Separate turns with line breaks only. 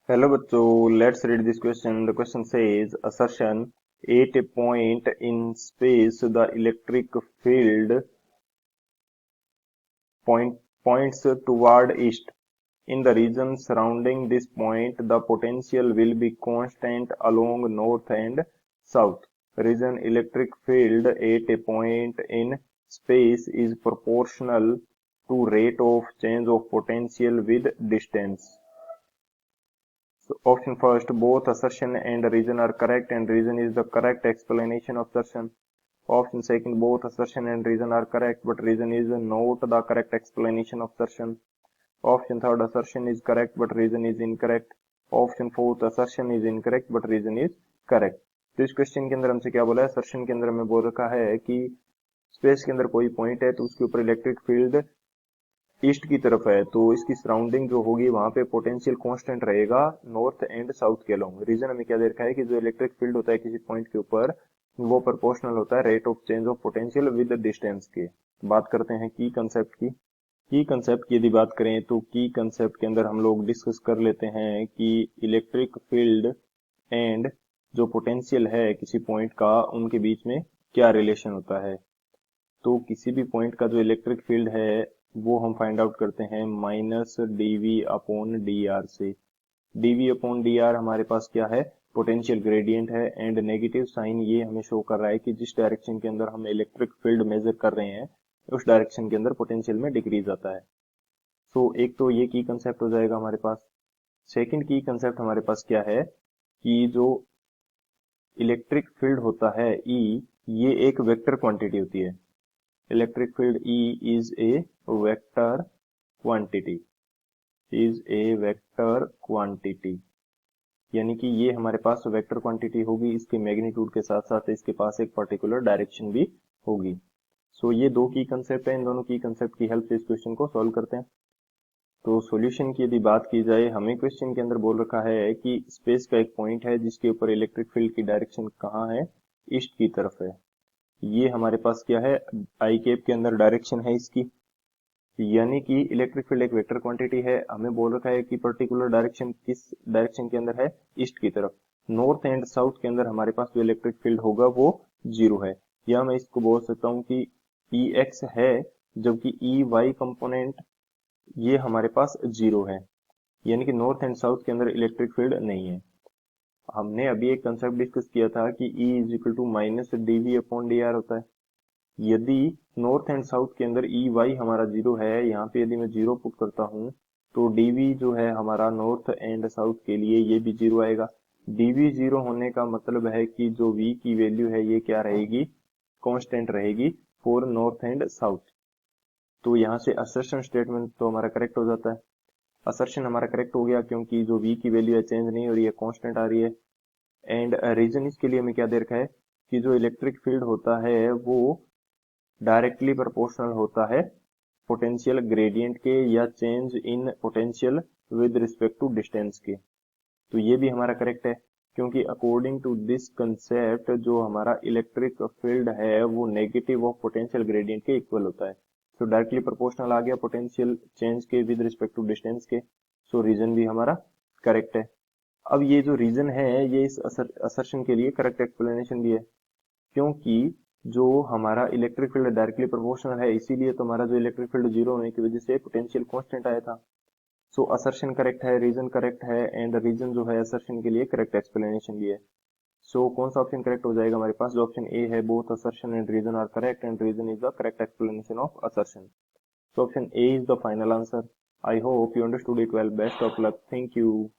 Hello बच्चों, let's read this question. The question says, assertion, at a point in space, the electric field points toward east. In the region surrounding this point, the potential will be constant along north and south. Region electric field at a point in space is proportional to rate of change of potential with distance. So option first, both assertion and reason are correct and reason is the correct explanation of assertion. Option second, both assertion and reason are correct but reason is not the correct explanation of assertion. Option third, assertion is correct but reason is incorrect. Option fourth, assertion is incorrect but reason is correct. तो इस question के अंदर हमसे क्या बोला है, assertion के अंदर हमें बोल रखा है कि स्पेस के अंदर कोई पॉइंट है तो उसके ऊपर इलेक्ट्रिक फील्ड ईस्ट की तरफ है, तो इसकी सराउंडिंग जो होगी वहां पे पोटेंशियल कांस्टेंट रहेगा नॉर्थ एंड साउथ के अलोंग। रीजन हमें क्या दे रखा है कि जो इलेक्ट्रिक फील्ड होता है किसी पॉइंट के ऊपर वो प्रोपोर्शनल होता है rate of change of potential with distance के। बात करते हैं की कंसेप्ट की। की कंसेप्ट की यदि बात करें तो की कंसेप्ट के अंदर हम लोग डिस्कस कर लेते हैं कि इलेक्ट्रिक फील्ड एंड जो पोटेंशियल है किसी पॉइंट का उनके बीच में क्या रिलेशन होता है। तो किसी भी पॉइंट का जो इलेक्ट्रिक फील्ड है वो हम फाइंड आउट करते हैं minus dv upon d r से। डीवी अपॉन डी आर हमारे पास क्या है, पोटेंशियल ग्रेडियंट है एंड नेगेटिव साइन ये हमें शो कर रहा है कि जिस डायरेक्शन के अंदर हम इलेक्ट्रिक फील्ड मेजर कर रहे हैं उस डायरेक्शन के अंदर पोटेंशियल में डिक्रीज आता है। सो एक तो ये की कंसेप्ट हो जाएगा हमारे पास। सेकंड की कंसेप्ट हमारे पास क्या है कि जो इलेक्ट्रिक फील्ड होता है ई, ये एक वेक्टर क्वांटिटी होती है। Electric field E is a vector quantity, यानी कि ये हमारे पास वेक्टर क्वांटिटी होगी, इसके मैग्नीट्यूड के साथ साथ इसके पास एक पर्टिकुलर डायरेक्शन भी होगी। सो ये दो की कंसेप्ट है, इन दोनों की कंसेप्ट की हेल्प से इस क्वेश्चन को सॉल्व करते हैं। तो सॉल्यूशन की यदि बात की जाए, हमें क्वेश्चन के अंदर बोल रखा है कि स्पेस का एक पॉइंट है जिसके ऊपर इलेक्ट्रिक फील्ड की डायरेक्शन कहाँ है, ईस्ट की तरफ है। ये हमारे पास क्या है, आई कैप के अंदर डायरेक्शन है इसकी, यानी कि इलेक्ट्रिक फील्ड एक वेक्टर क्वांटिटी है। हमें बोल रखा है कि पर्टिकुलर डायरेक्शन किस डायरेक्शन के अंदर है, ईस्ट की तरफ। नॉर्थ एंड साउथ के अंदर हमारे पास जो इलेक्ट्रिक फील्ड होगा वो जीरो है, या मैं इसको बोल सकता हूँ कि ई एक्स है जबकि ई वाई कंपोनेंट ये हमारे पास जीरो है, यानी कि नॉर्थ एंड साउथ के अंदर इलेक्ट्रिक फील्ड नहीं है। हमने अभी एक कंसेप्ट डिस्कस किया था कि E is equal to minus dv upon d r होता है। यदि नॉर्थ एंड साउथ के अंदर ई वाई हमारा जीरो है, यहाँ पे यदि मैं जीरो पुट करता हूँ तो डीवी जो है हमारा नॉर्थ एंड साउथ के लिए ये भी जीरो आएगा। डीवी जीरो होने का मतलब है कि जो वी की वैल्यू है ये क्या रहेगी, कांस्टेंट रहेगी फॉर नॉर्थ एंड साउथ। तो यहाँ से असर्शन स्टेटमेंट तो हमारा करेक्ट हो जाता है। असर्शन हमारा करेक्ट हो गया क्योंकि जो वी की वैल्यू है चेंज नहीं हो रही है, कांस्टेंट आ रही है। एंड रीजन इसके लिए हमें क्या दे रखा है कि जो इलेक्ट्रिक फील्ड होता है वो डायरेक्टली प्रोपोर्शनल होता है पोटेंशियल ग्रेडियंट के या change in potential with respect to distance के। तो ये भी हमारा करेक्ट है क्योंकि अकॉर्डिंग टू दिस कंसेप्ट जो हमारा इलेक्ट्रिक फील्ड है वो नेगेटिव ऑफ पोटेंशियल ग्रेडियंट के इक्वल होता है। तो डायरेक्टली प्रोपोर्शनल आ गया पोटेंशियल चेंज के विद रिस्पेक्ट टू डिस्टेंस के। सो रीजन भी हमारा करेक्ट है। अब ये जो रीजन है ये इस असर्शन के लिए करेक्ट एक्सप्लेनेशन भी है, क्योंकि जो हमारा इलेक्ट्रिक फील्ड डायरेक्टली प्रोपोर्शनल है इसीलिए तो हमारा जो इलेक्ट्रिक फील्ड जीरो होने की वजह से पोटेंशियल कांस्टेंट आया था। सो असर्शन करेक्ट है, रीजन करेक्ट है एंड रीजन जो है असर्शन के लिए करेक्ट एक्सप्लेनेशन भी है। सो कौन सा ऑप्शन करेक्ट हो जाएगा हमारे पास, जो ऑप्शन ए है, both assertion and reason are correct and reason is the correct explanation of assertion. So option A is the final answer. I hope you understood it well. Best of luck. Thank you.